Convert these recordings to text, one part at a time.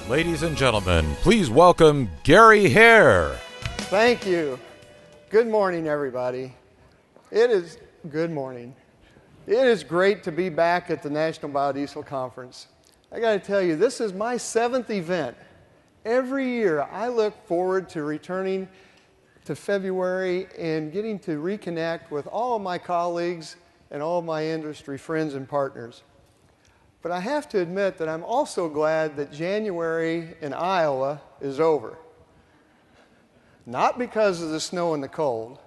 Ladies and gentlemen, please welcome Gary Haer. Thank you. Good morning, everybody. Good morning. It is great to be back at the National Biodiesel Conference. I got to tell you, this is my 7th event. Every year, I look forward to returning to February and getting to reconnect with all of my colleagues and all of my industry friends and partners. But I have to admit that I'm also glad that January in Iowa is over. Not because of the snow and the cold,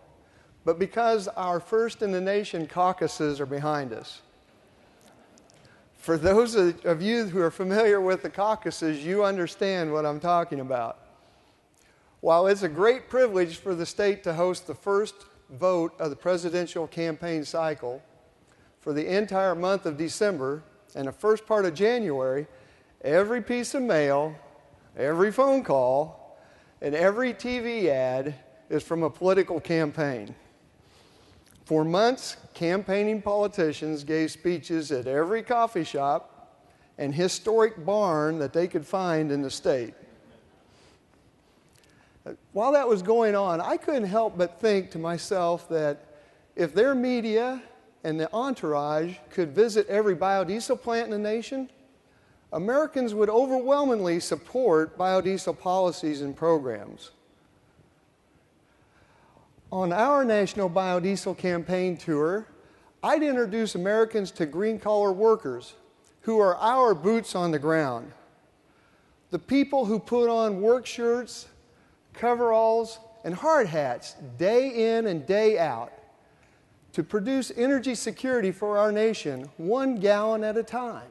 but because our first in the nation caucuses are behind us. For those of you who are familiar with the caucuses, you understand what I'm talking about. While it's a great privilege for the state to host the first vote of the presidential campaign cycle, for the entire month of December and the first part of January, every piece of mail, every phone call, and every TV ad is from a political campaign. For months, campaigning politicians gave speeches at every coffee shop and historic barn that they could find in the state. While that was going on, I couldn't help but think to myself that if their media and the entourage could visit every biodiesel plant in the nation, Americans would overwhelmingly support biodiesel policies and programs. On our National Biodiesel Campaign Tour, I'd introduce Americans to green-collar workers who are our boots on the ground. The people who put on work shirts, coveralls, and hard hats day in and day out to produce energy security for our nation, 1 gallon at a time.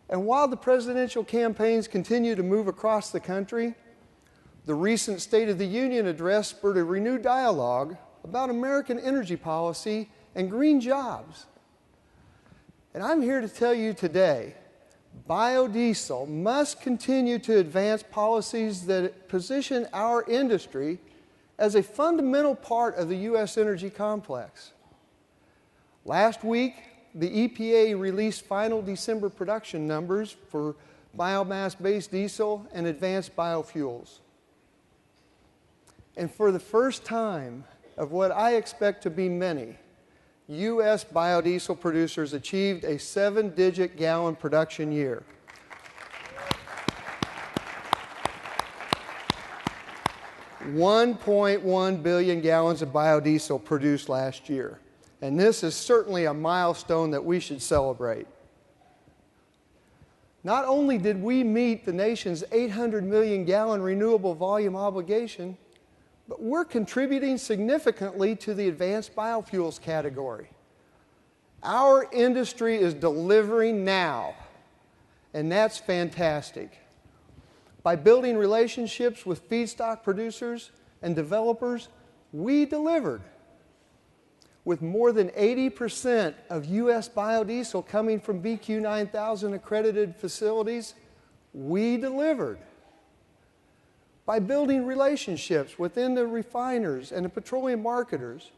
And while the presidential campaigns continue to move across the country, the recent State of the Union address spurred a renewed dialogue about American energy policy and green jobs. And I'm here to tell you today, biodiesel must continue to advance policies that position our industry as a fundamental part of the U.S. energy complex. Last week, the EPA released final December production numbers for biomass-based diesel and advanced biofuels. And for the first time of what I expect to be many, U.S. biodiesel producers achieved a 7-digit gallon production year. 1.1 billion gallons of biodiesel produced last year. And this is certainly a milestone that we should celebrate. Not only did we meet the nation's 800 million gallon renewable volume obligation, but we're contributing significantly to the advanced biofuels category. Our industry is delivering now, and that's fantastic. By building relationships with feedstock producers and developers, we delivered. With more than 80% of U.S. biodiesel coming from BQ 9000 accredited facilities, we delivered. By building relationships within the refiners and the petroleum marketers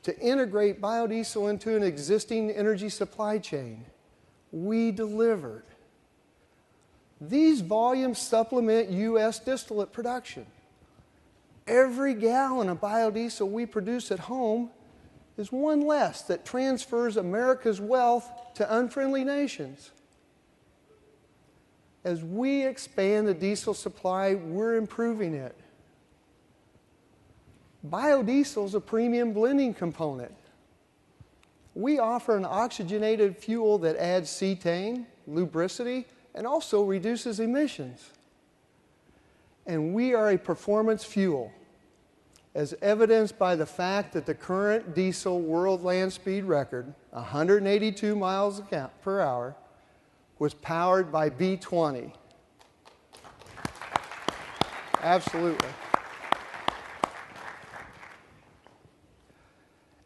to integrate biodiesel into an existing energy supply chain, we delivered. These volumes supplement U.S. distillate production. Every gallon of biodiesel we produce at home is one less that transfers America's wealth to unfriendly nations. As we expand the diesel supply, we're improving it. Biodiesel is a premium blending component. We offer an oxygenated fuel that adds cetane, lubricity, and also reduces emissions. And we are a performance fuel, as evidenced by the fact that the current diesel world land speed record, 182 miles per hour, was powered by B20. Absolutely.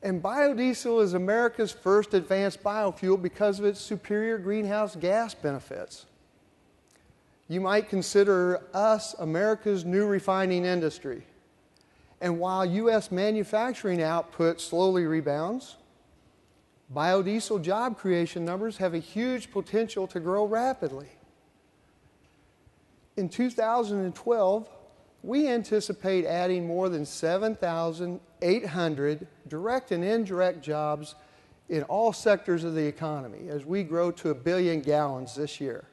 And biodiesel is America's first advanced biofuel because of its superior greenhouse gas benefits. You might consider us America's new refining industry. And while U.S. manufacturing output slowly rebounds, biodiesel job creation numbers have a huge potential to grow rapidly. In 2012, we anticipate adding more than 7,800 direct and indirect jobs in all sectors of the economy as we grow to 1 billion gallons this year.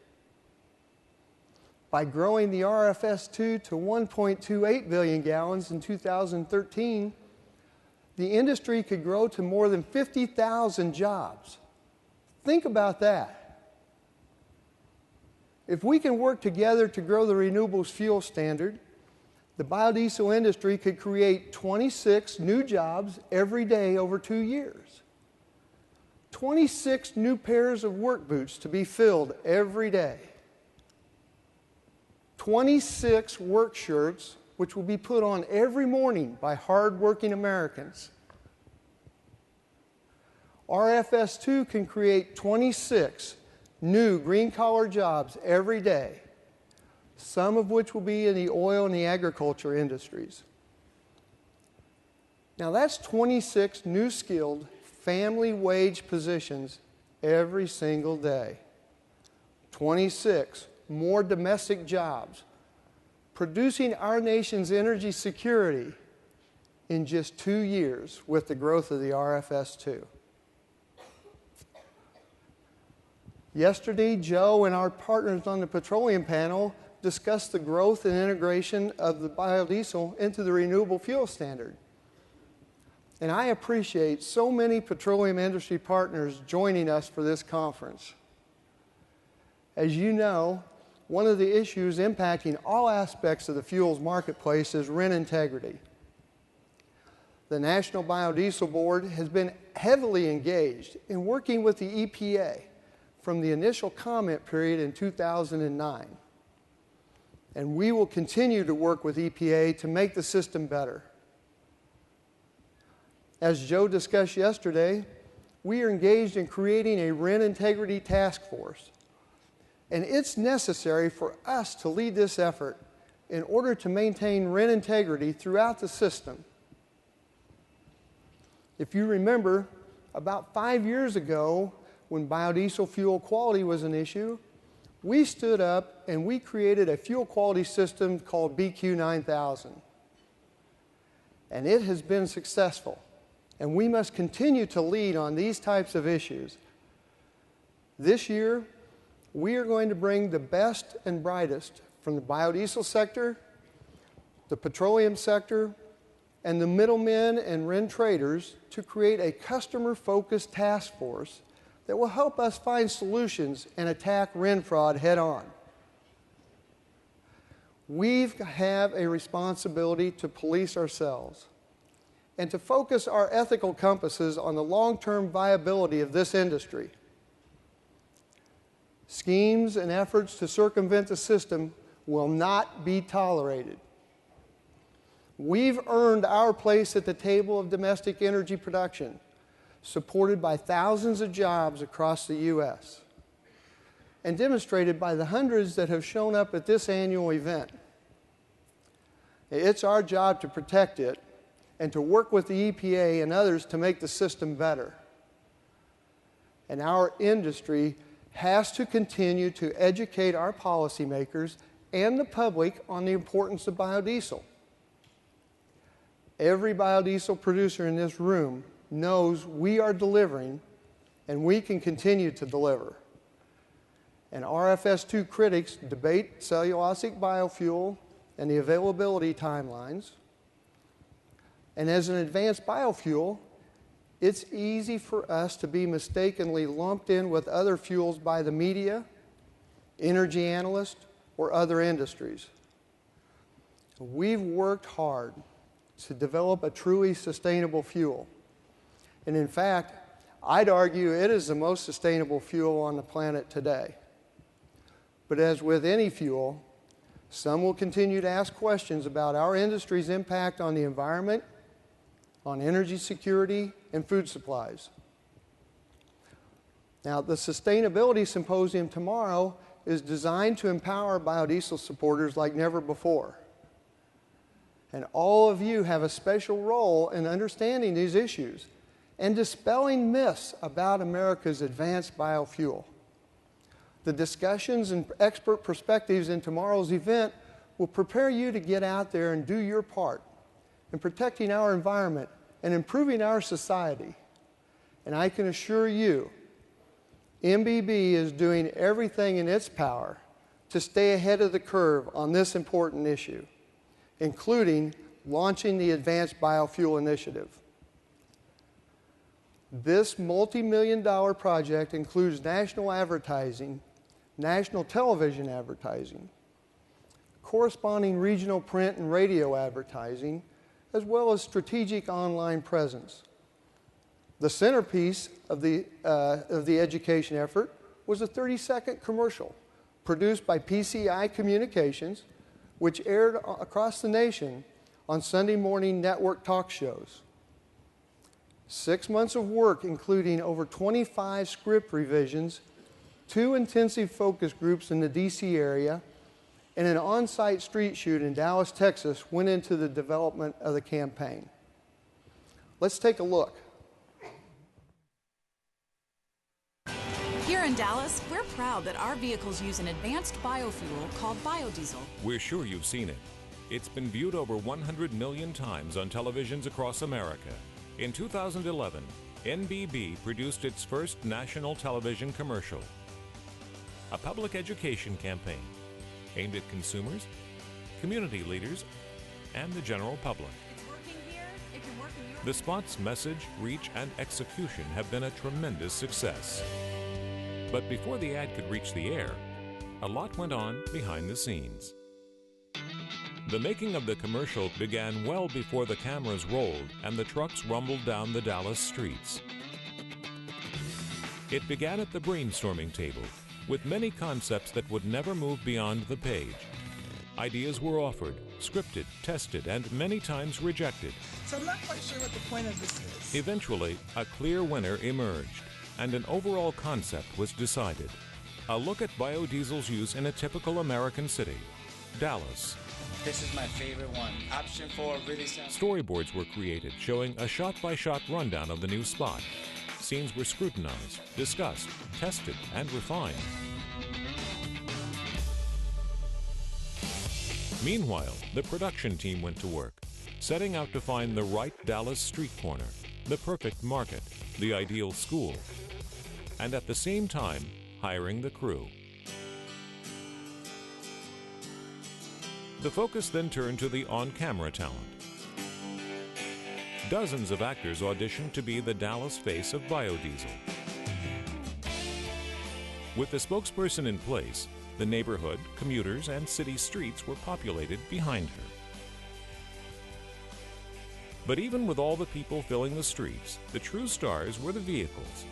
By growing the RFS2 to 1.28 billion gallons in 2013, the industry could grow to more than 50,000 jobs. Think about that. If we can work together to grow the renewables fuel standard, the biodiesel industry could create 26 new jobs every day over 2 years. 26 new pairs of work boots to be filled every day. 26 work shirts, which will be put on every morning by hard-working Americans. RFS2 can create 26 new green-collar jobs every day, some of which will be in the oil and the agriculture industries. Now that's 26 new skilled family wage positions every single day. 26 more domestic jobs, producing our nation's energy security in just 2 years with the growth of the RFS2. Yesterday, Joe and our partners on the petroleum panel discussed the growth and integration of the biodiesel into the renewable fuel standard. And I appreciate so many petroleum industry partners joining us for this conference. As you know, one of the issues impacting all aspects of the fuels marketplace is RIN integrity. The National Biodiesel Board has been heavily engaged in working with the EPA from the initial comment period in 2009. And we will continue to work with EPA to make the system better. As Joe discussed yesterday, we are engaged in creating a RIN integrity task force. And it's necessary for us to lead this effort in order to maintain RIN integrity throughout the system. If you remember, about 5 years ago, when biodiesel fuel quality was an issue, we stood up and we created a fuel quality system called BQ 9000. And it has been successful. And we must continue to lead on these types of issues. This year, we are going to bring the best and brightest from the biodiesel sector, the petroleum sector, and the middlemen and RIN traders to create a customer-focused task force that will help us find solutions and attack RIN fraud head-on. We have a responsibility to police ourselves and to focus our ethical compasses on the long-term viability of this industry. Schemes and efforts to circumvent the system will not be tolerated. We've earned our place at the table of domestic energy production, supported by thousands of jobs across the U.S., and demonstrated by the hundreds that have shown up at this annual event. It's our job to protect it and to work with the EPA and others to make the system better. And our industry has to continue to educate our policymakers and the public on the importance of biodiesel. Every biodiesel producer in this room knows we are delivering and we can continue to deliver. And RFS2 critics debate cellulosic biofuel and the availability timelines. And as an advanced biofuel, it's easy for us to be mistakenly lumped in with other fuels by the media, energy analysts, or other industries. We've worked hard to develop a truly sustainable fuel. And in fact, I'd argue it is the most sustainable fuel on the planet today. But as with any fuel, some will continue to ask questions about our industry's impact on the environment, on energy security, and food supplies. Now, the Sustainability Symposium tomorrow is designed to empower biodiesel supporters like never before. And all of you have a special role in understanding these issues and dispelling myths about America's advanced biofuel. The discussions and expert perspectives in tomorrow's event will prepare you to get out there and do your part in protecting our environment and improving our society. And I can assure you, NBB is doing everything in its power to stay ahead of the curve on this important issue, including launching the Advanced Biofuel Initiative. This multi-million-dollar project includes national advertising, national television advertising, corresponding regional print and radio advertising, as well as strategic online presence. The centerpiece of the education effort was a 30-second commercial produced by PCI Communications, which aired across the nation on Sunday morning network talk shows. 6 months of work, including over 25 script revisions, 2 intensive focus groups in the DC area, and an on-site street shoot in Dallas, Texas, went into the development of the campaign. Let's take a look. Here in Dallas, we're proud that our vehicles use an advanced biofuel called biodiesel. We're sure you've seen it. It's been viewed over 100 million times on televisions across America. In 2011, NBB produced its first national television commercial, a public education campaign aimed at consumers, community leaders, and the general public. It's working here, it can work in your... The spot's message, reach, and execution have been a tremendous success. But before the ad could reach the air, a lot went on behind the scenes. The making of the commercial began well before the cameras rolled and the trucks rumbled down the Dallas streets. It began at the brainstorming table, with many concepts that would never move beyond the page. Ideas were offered, scripted, tested, and many times rejected. So I'm not quite sure what the point of this is. Eventually, a clear winner emerged, and an overall concept was decided. A look at biodiesel's use in a typical American city, Dallas. This is my favorite one. Option 4 really sounds... Storyboards were created showing a shot-by-shot rundown of the new spot. Scenes were scrutinized, discussed, tested, and refined. Meanwhile, the production team went to work, setting out to find the right Dallas street corner, the perfect market, the ideal school, and at the same time, hiring the crew. The focus then turned to the on-camera talent. Dozens of actors auditioned to be the Dallas face of biodiesel. With the spokesperson in place, the neighborhood, commuters, and city streets were populated behind her. But even with all the people filling the streets, the true stars were the vehicles,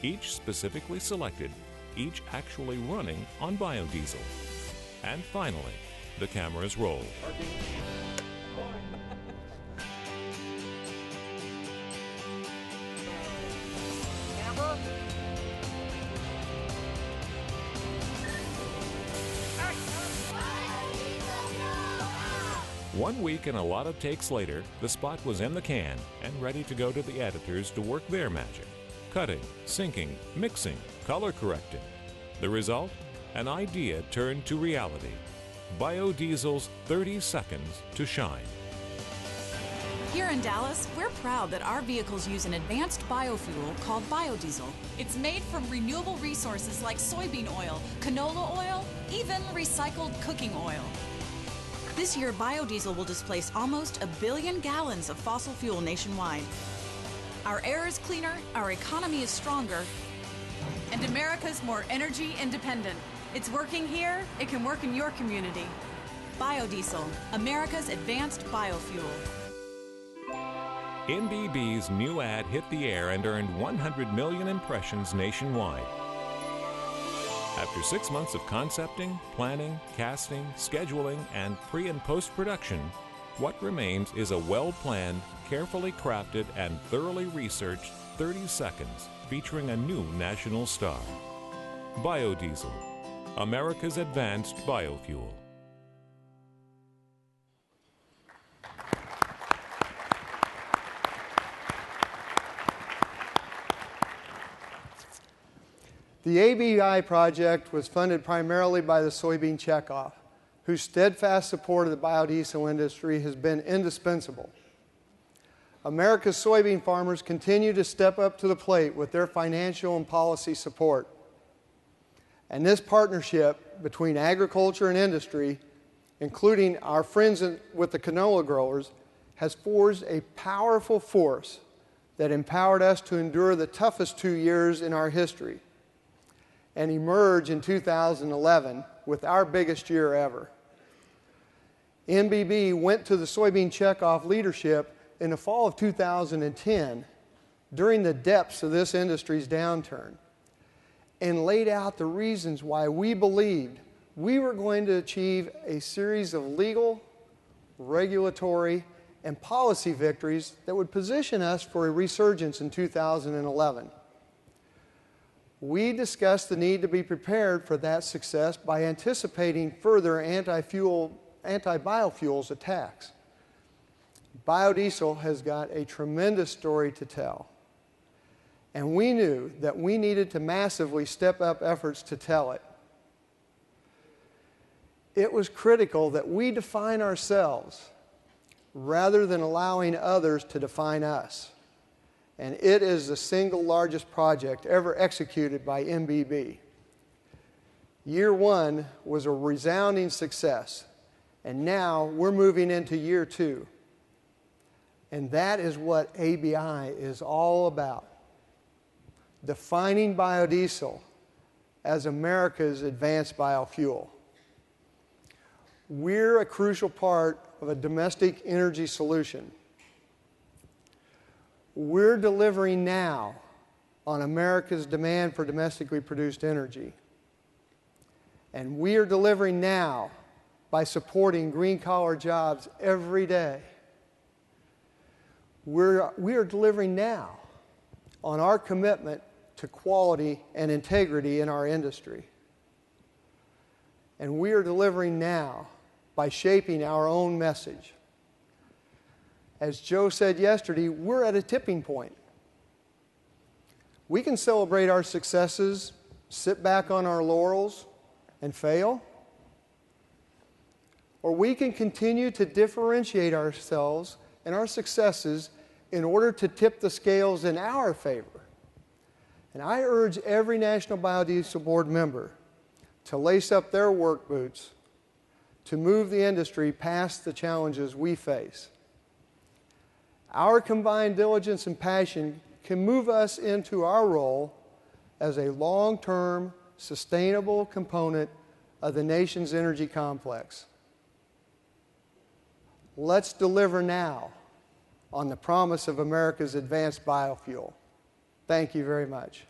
each specifically selected, each actually running on biodiesel. And finally, the cameras rolled. One week and a lot of takes later, the spot was in the can and ready to go to the editors to work their magic. Cutting, syncing, mixing, color correcting. The result? An idea turned to reality. Biodiesel's 30 seconds to shine. Here in Dallas, we're proud that our vehicles use an advanced biofuel called biodiesel. It's made from renewable resources like soybean oil, canola oil, even recycled cooking oil. This year, biodiesel will displace almost 1 billion gallons of fossil fuel nationwide. Our air is cleaner, our economy is stronger, and America's more energy independent. It's working here, it can work in your community. Biodiesel, America's advanced biofuel. NBB's new ad hit the air and earned 100 million impressions nationwide. After 6 months of concepting, planning, casting, scheduling, and pre- and post-production, what remains is a well-planned, carefully crafted, and thoroughly researched 30 seconds featuring a new national star. Biodiesel, America's advanced biofuel. The ABI project was funded primarily by the soybean checkoff, whose steadfast support of the biodiesel industry has been indispensable. America's soybean farmers continue to step up to the plate with their financial and policy support. And this partnership between agriculture and industry, including our friends with the canola growers, has forged a powerful force that empowered us to endure the toughest 2 years in our history and emerge in 2011 with our biggest year ever. NBB went to the soybean checkoff leadership in the fall of 2010 during the depths of this industry's downturn and laid out the reasons why we believed we were going to achieve a series of legal, regulatory, and policy victories that would position us for a resurgence in 2011. We discussed the need to be prepared for that success by anticipating further anti-biofuels attacks. Biodiesel has got a tremendous story to tell, and we knew that we needed to massively step up efforts to tell it. It was critical that we define ourselves rather than allowing others to define us. And it is the single largest project ever executed by NBB. Year one was a resounding success, and now we're moving into year two. And that is what ABI is all about. Defining biodiesel as America's advanced biofuel. We're a crucial part of a domestic energy solution. We're delivering now on America's demand for domestically produced energy. And we are delivering now by supporting green-collar jobs every day. We are delivering now on our commitment to quality and integrity in our industry. And we are delivering now by shaping our own message. As Joe said yesterday, we're at a tipping point. We can celebrate our successes, sit back on our laurels, and fail. Or we can continue to differentiate ourselves and our successes in order to tip the scales in our favor. And I urge every National Biodiesel Board member to lace up their work boots to move the industry past the challenges we face. Our combined diligence and passion can move us into our role as a long-term, sustainable component of the nation's energy complex. Let's deliver now on the promise of America's advanced biofuel. Thank you very much.